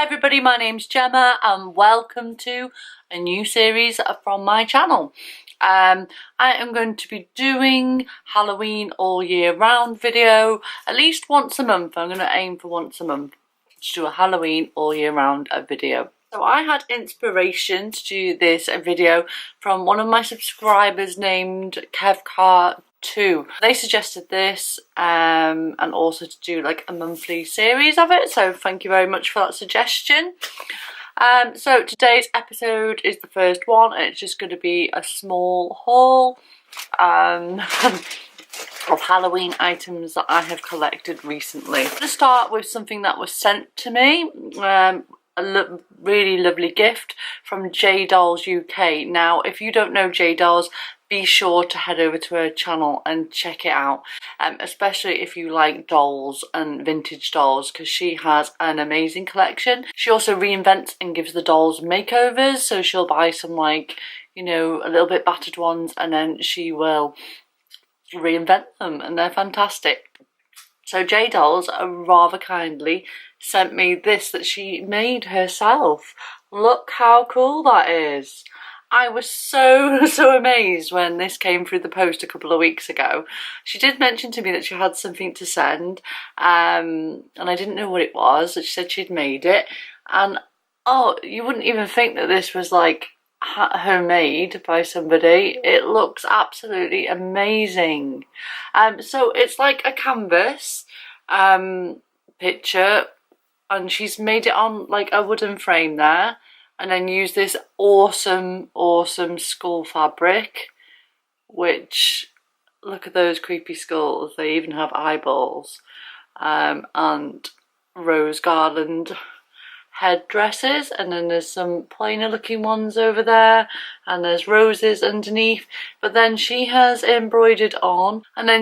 everybody, my name's Gemma and welcome to a new series from my channel. I am going to be doing Halloween all year round video at least once a month. I'm going to aim for once a month to do a Halloween all year round video. So I had inspiration to do this video from one of my subscribers named KevCar2. They suggested this and also to do like a monthly series of it, so thank you very much for that suggestion. So today's episode is the first one and it's just going to be a small haul of Halloween items that I have collected recently. I'm going to start with something that was sent to me, a really lovely gift from J Dolls UK. Now if you don't know J Dolls, be sure to head over to her channel and check it out, especially if you like dolls and vintage dolls, because she has an amazing collection. She also reinvents and gives the dolls makeovers, so she'll buy some, like, you know, a little bit battered ones and then she will reinvent them and they're fantastic. So J Dolls rather kindly sent me this that she made herself. Look how cool that is. I was so amazed when this came through the post a couple of weeks ago. She did mention to me that she had something to send, and I didn't know what it was. She said she'd made it, and oh, you wouldn't even think that this was like homemade by somebody. It looks absolutely amazing. So it's like a canvas picture, and she's made it on like a wooden frame there, and then use this awesome skull fabric, which, look at those creepy skulls, they even have eyeballs, and rose garland headdresses, and then there's some plainer looking ones over there, and there's roses underneath. But then she has embroidered on, this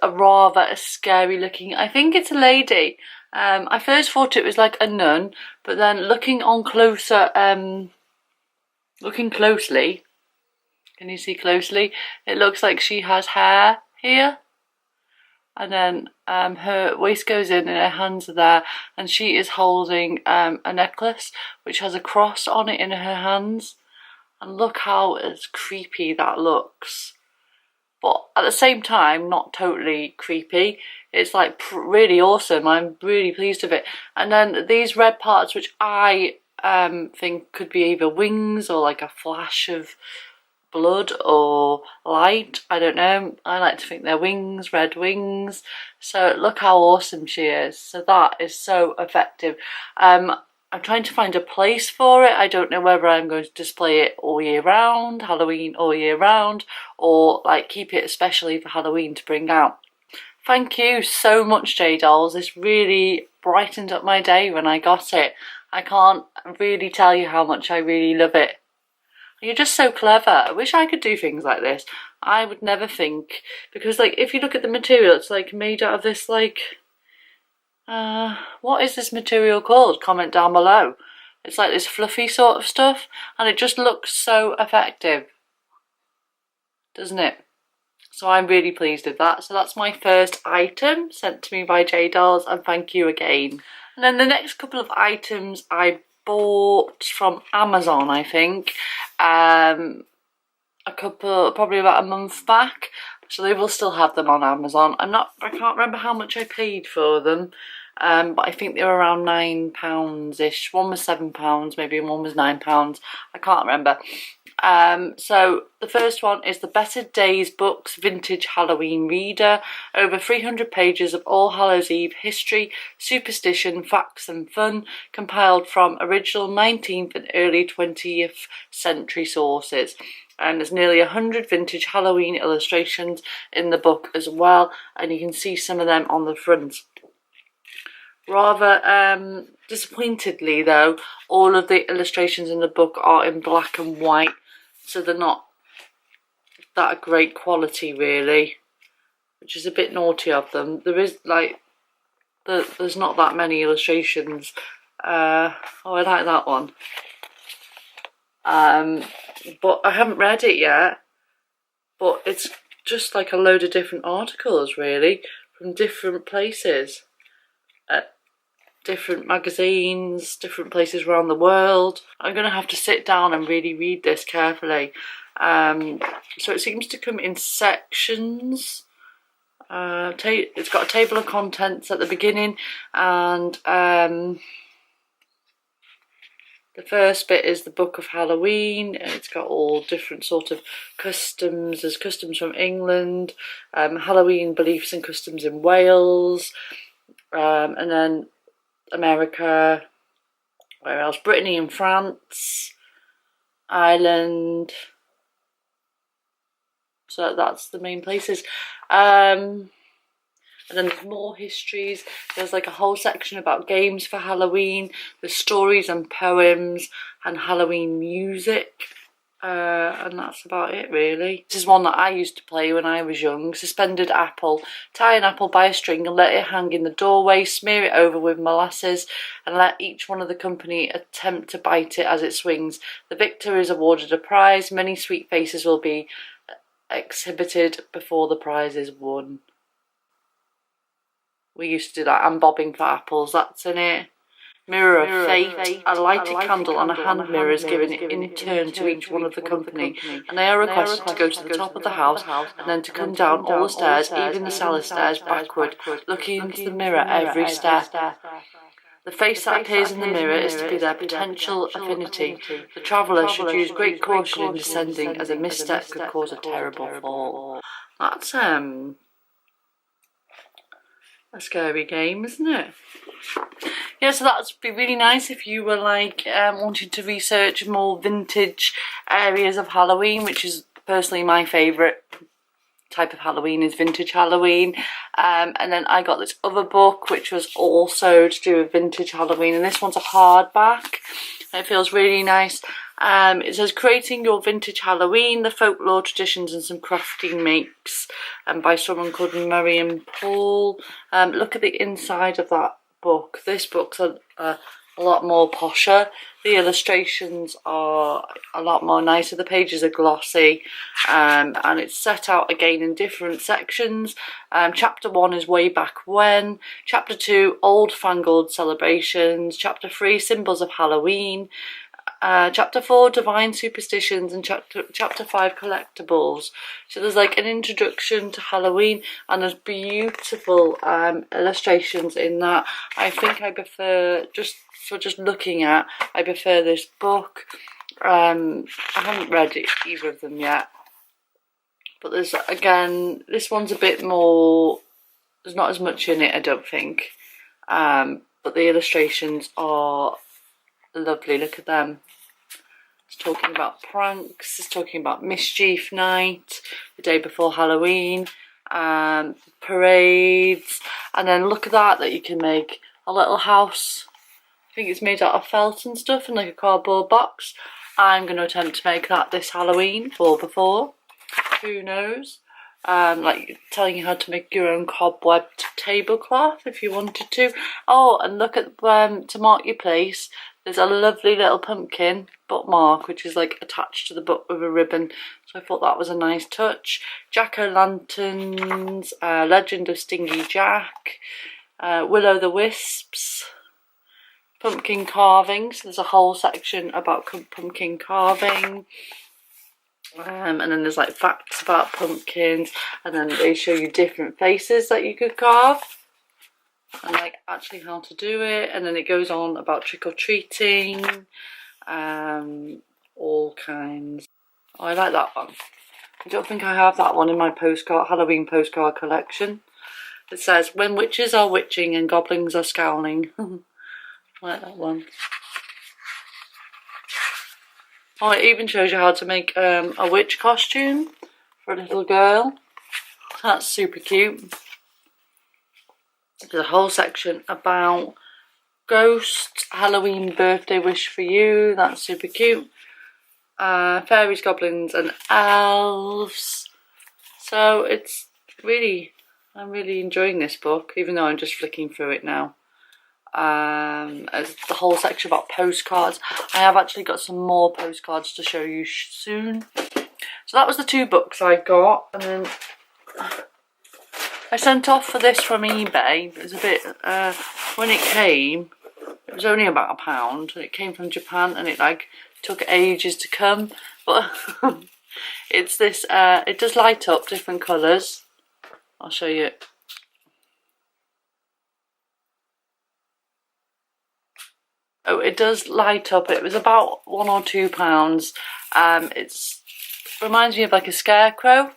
rather scary looking, I think it's a lady. I first thought it was like a nun, but then looking closely, can you see closely? It looks like she has hair here, and then her waist goes in and her hands are there, and she is holding a necklace which has a cross on it in her hands, and look how creepy that looks. But at the same time, not totally creepy. It's like really awesome. I'm really pleased with it. And then these red parts, which I think could be either wings or like a flash of blood or light. I don't know. I like to think they're wings, red wings. So look how awesome she is. So that is so effective. I'm trying to find a place for it. I don't know whether I'm going to display it all year round, Halloween all year round, or like keep it especially for Halloween to bring out. Thank you so much, J Dolls. This really brightened up my day when I got it. I can't really tell you how much I really love it. You're just so clever. I wish I could do things like this. I would never think, because like if you look at the material, it's like made out of this like, what is this material called? Comment down below. It's like this fluffy sort of stuff, and it just looks so effective, doesn't it? So I'm really pleased with that. So that's my first item sent to me by J Dolls, and thank you again. And then the next couple of items I bought from Amazon, I think, probably about a month back. So they will still have them on Amazon. I can't remember how much I paid for them, but I think they were around £9-ish. One was £7 maybe, and one was £9. I can't remember. So the first one is the Better Days Books Vintage Halloween Reader. Over 300 pages of All Hallows Eve history, superstition, facts and fun, compiled from original 19th and early 20th century sources. And there's nearly 100 vintage Halloween illustrations in the book as well, and you can see some of them on the front. Rather disappointedly though, all of the illustrations in the book are in black and white, so they're not that great quality really, which is a bit naughty of them. There is like, there's not that many illustrations. Oh, I like that one. But I haven't read it yet, but it's just like a load of different articles really from different places. different magazines, different places around the world. I'm going to have to sit down and really read this carefully. So it seems to come in sections. It's got a table of contents at the beginning, and the first bit is the Book of Halloween. It's got all different sort of customs. There's customs from England, Halloween beliefs and customs in Wales, and then America, where else? Brittany and France, Ireland. So that's the main places. And then there's more histories. There's like a whole section about games for Halloween. There's stories and poems and Halloween music. And that's about it really. This is one that I used to play when I was young. Suspended apple. Tie an apple by a string and let it hang in the doorway. Smear it over with molasses and let each one of the company attempt to bite it as it swings. The victor is awarded a prize. Many sweet faces will be exhibited before the prize is won. We used to do that. And bobbing for apples, that's in it. Mirror of Fate. A lighted candle and a hand mirror is given in turn to each one of the company, and they are requested to go to the top of the house and then to come down all the stairs, even the cellar stairs, backward, looking into the mirror every step. The face that appears in the mirror is to be their potential affinity. The traveller should use great caution in descending, as a misstep could cause a terrible fall. That's a scary game, isn't it? Yeah, so that would be really nice if you were like wanting to research more vintage areas of Halloween, which is personally my favourite type of Halloween, is vintage Halloween. And then I got this other book which was also to do with vintage Halloween, and this one's a hardback. It feels really nice. It says Creating Your Vintage Halloween, the Folklore, Traditions and Some Crafting Makes, by someone called Marion Paul. Look at the inside of that book. This book's a lot more posher. The illustrations are a lot more nicer. The pages are glossy, and it's set out again in different sections. Chapter 1 is Way Back When. Chapter 2, Old Fangled Celebrations. Chapter 3, Symbols of Halloween. Chapter 4, Divine Superstitions, and chapter 5, Collectibles. So there's like an introduction to Halloween, and there's beautiful illustrations in that. I think I prefer, just looking at, I prefer this book. I haven't read either of them yet, but there's, again, this one's a bit more, there's not as much in it, I don't think, but the illustrations are lovely. Look at them. It's talking about pranks, it's talking about mischief night, the day before Halloween, parades, and then look at that you can make a little house. I think it's made out of felt and stuff, and like a cardboard box. I'm going to attempt to make that this Halloween or before, who knows. Like telling you how to make your own cobwebbed tablecloth if you wanted to. Oh, and look at to mark your place, there's a lovely little pumpkin bookmark which is like attached to the book with a ribbon, so I thought that was a nice touch. Jack-o'-lanterns, Legend of Stingy Jack, Will-o'-the-wisps, pumpkin carving, so there's a whole section about pumpkin carving. And then there's like facts about pumpkins, and then they show you different faces that you could carve and like actually how to do it. And then it goes on about trick-or-treating, all kinds. Oh, I like that one. I don't think I have that one in my Halloween postcard collection. It says, When witches are witching and goblins are scowling. I like that one. Oh, it even shows you how to make a witch costume for a little girl. That's super cute. There's a whole section about ghosts, Halloween birthday wish for you. That's super cute. Fairies, goblins and elves. So it's really, I'm really enjoying this book, even though I'm just flicking through it now. There's the whole section about postcards. I have actually got some more postcards to show you soon. So that was the 2 books I got, and then I sent off for this from eBay. It was a bit when it came, it was only about £1, and it came from Japan, and it like took ages to come, but it's this, it does light up different colours. I'll show you. Oh, it does light up. It was about £1 or £2. It reminds me of like a scarecrow,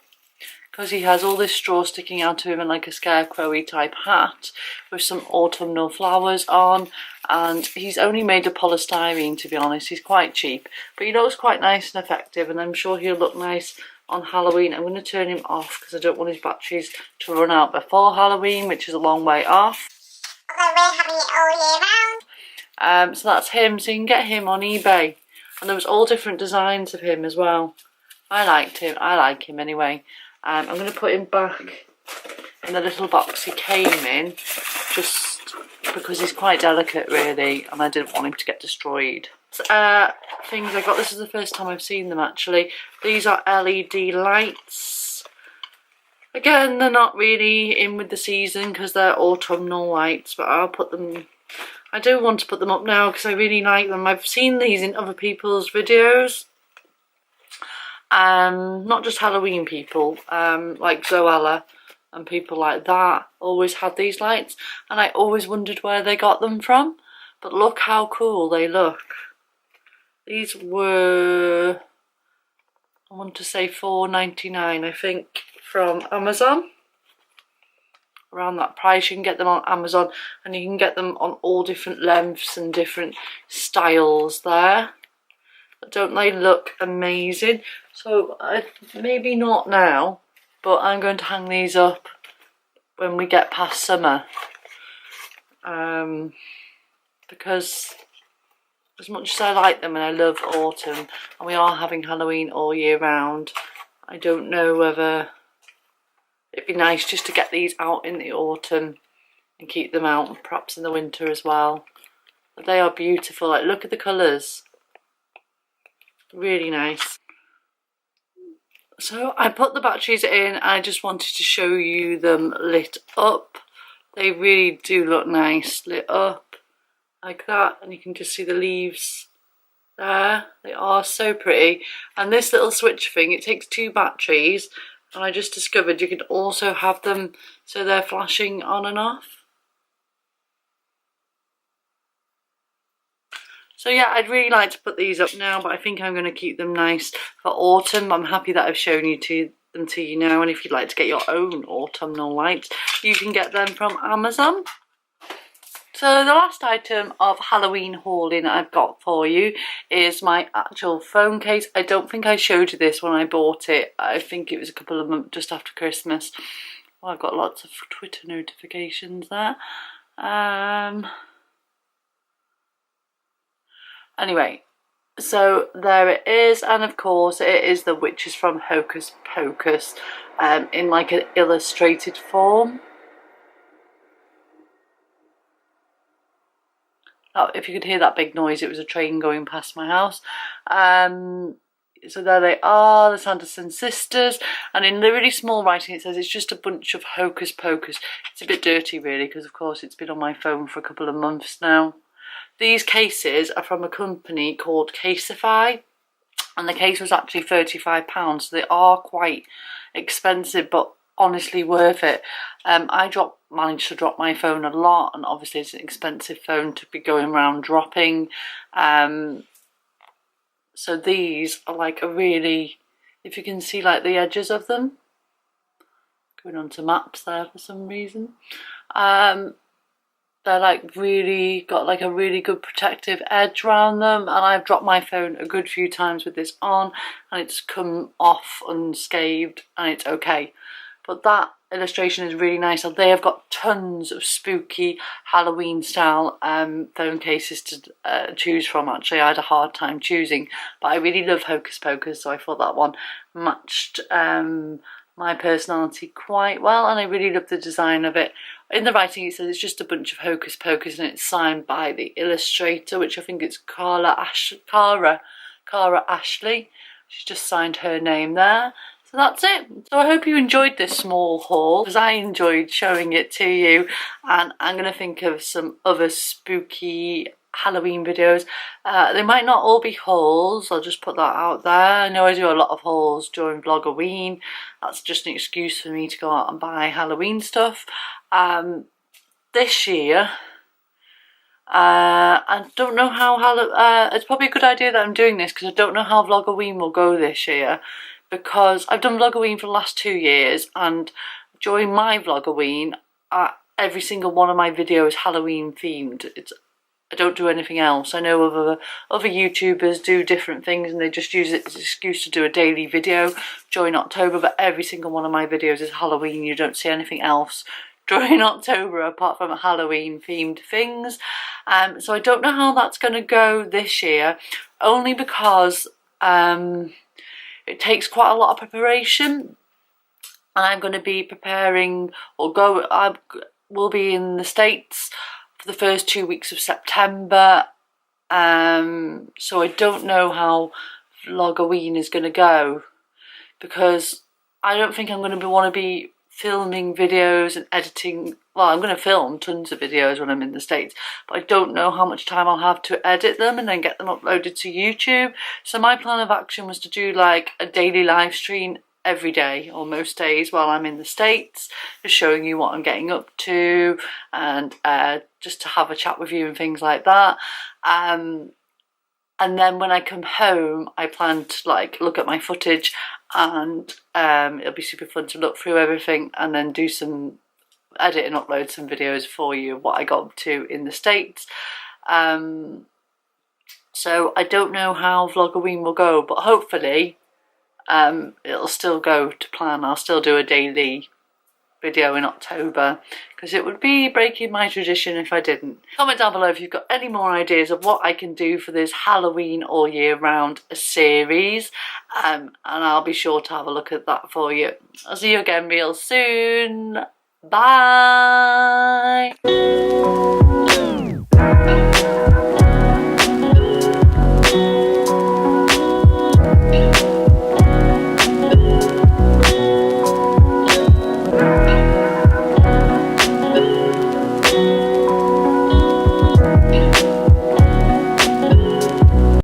because he has all this straw sticking out to him and like a scarecrow-y type hat with some autumnal flowers on, and he's only made of polystyrene, to be honest. He's quite cheap, but he looks quite nice and effective, and I'm sure he'll look nice on Halloween. I'm going to turn him off because I don't want his batteries to run out before Halloween, which is a long way off. Although we're having it all year round. So that's him, so you can get him on eBay, and there was all different designs of him as well. I liked him, I like him anyway. I'm going to put him back in the little box he came in, just because he's quite delicate really, and I didn't want him to get destroyed. Things I got, this is the first time I've seen them actually. These are LED lights. Again, they're not really in with the season because they're autumnal lights, but I'll put them, I do want to put them up now because I really like them. I've seen these in other people's videos. Not just Halloween people, like Zoella and people like that always had these lights, and I always wondered where they got them from, but look how cool they look. These were, I want to say £4.99, I think, from Amazon. Around that price. You can get them on Amazon, and you can get them on all different lengths and different styles there. But don't they look amazing? So maybe not now, but I'm going to hang these up when we get past summer, because as much as I like them and I love autumn, and we are having Halloween all year round, I don't know whether it'd be nice just to get these out in the autumn and keep them out, perhaps in the winter as well. But they are beautiful. Like, look at the colours. Really nice. So I put the batteries in. I just wanted to show you them lit up. They really do look nice lit up like that, and you can just see the leaves there. They are so pretty. And this little switch thing, it takes 2 batteries, and I just discovered you can also have them so they're flashing on and off. So yeah, I'd really like to put these up now, but I think I'm going to keep them nice for autumn. I'm happy that I've shown them to you now, and if you'd like to get your own autumnal lights, you can get them from Amazon. So the last item of Halloween hauling I've got for you is my actual phone case. I don't think I showed you this when I bought it. I think it was a couple of months just after Christmas. Well, I've got lots of Twitter notifications there. Anyway, so there it is, and of course it is the witches from Hocus Pocus in like an illustrated form. Oh, if you could hear that big noise, it was a train going past my house. So there they are, the Sanderson sisters, and in the really small writing it says it's just a bunch of Hocus Pocus. It's a bit dirty really, because of course it's been on my phone for a couple of months now. These cases are from a company called Caseify, and the case was actually £35, so they are quite expensive, but honestly worth it. I managed to drop my phone a lot, and obviously it's an expensive phone to be going around dropping. So these are like a really, if you can see like the edges of them, going on to maps there for some reason. They're like really got like a really good protective edge around them, and I've dropped my phone a good few times with this on, and it's come off unscathed, and it's okay. But that illustration is really nice. And they have got tons of spooky Halloween style phone cases to choose from. Actually, I had a hard time choosing, but I really love Hocus Pocus, so I thought that one matched my personality quite well, and I really love the design of it. In the writing it says it's just a bunch of Hocus Pocus, and it's signed by the illustrator, which I think it's Cara Ashley. She's just signed her name there. So So that's it. So I hope you enjoyed this small haul, because I enjoyed showing it to you, and I'm going to think of some other spooky Halloween videos. They might not all be hauls, I'll just put that out there. I know I do a lot of hauls during vlogoween. That's just an excuse for me to go out and buy Halloween stuff. This year, I don't know how it's probably a good idea that I'm doing this, because I don't know how vlogoween will go this year, because I've done vlogoween for the last 2 years, and during my vlogoween, every single one of my videos is Halloween themed. I don't do anything else. I know other YouTubers do different things and they just use it as an excuse to do a daily video during October, but every single one of my videos is Halloween. You don't see anything else during October apart from Halloween themed things. So I don't know how that's going to go this year, only because it takes quite a lot of preparation. I'm going to be preparing, I will be in the States for the first 2 weeks of September, so I don't know how vlogoween is going to go, because I don't think I'm going to want to be filming videos and editing. Well, I'm going to film tons of videos when I'm in the States, but I don't know how much time I'll have to edit them and then get them uploaded to YouTube. So my plan of action was to do like a daily live stream every day or most days while I'm in the States, just showing you what I'm getting up to, and just to have a chat with you and things like that. And then when I come home, I plan to like look at my footage, and it'll be super fun to look through everything and then do some edit and upload some videos for you what I got up to in the States. So I don't know how vlogoween will go, but hopefully it'll still go to plan. I'll still do a daily video in October, because it would be breaking my tradition if I didn't. Comment down below if you've got any more ideas of what I can do for this Halloween all year round series, and I'll be sure to have a look at that for you. I'll see you again real soon. Bye.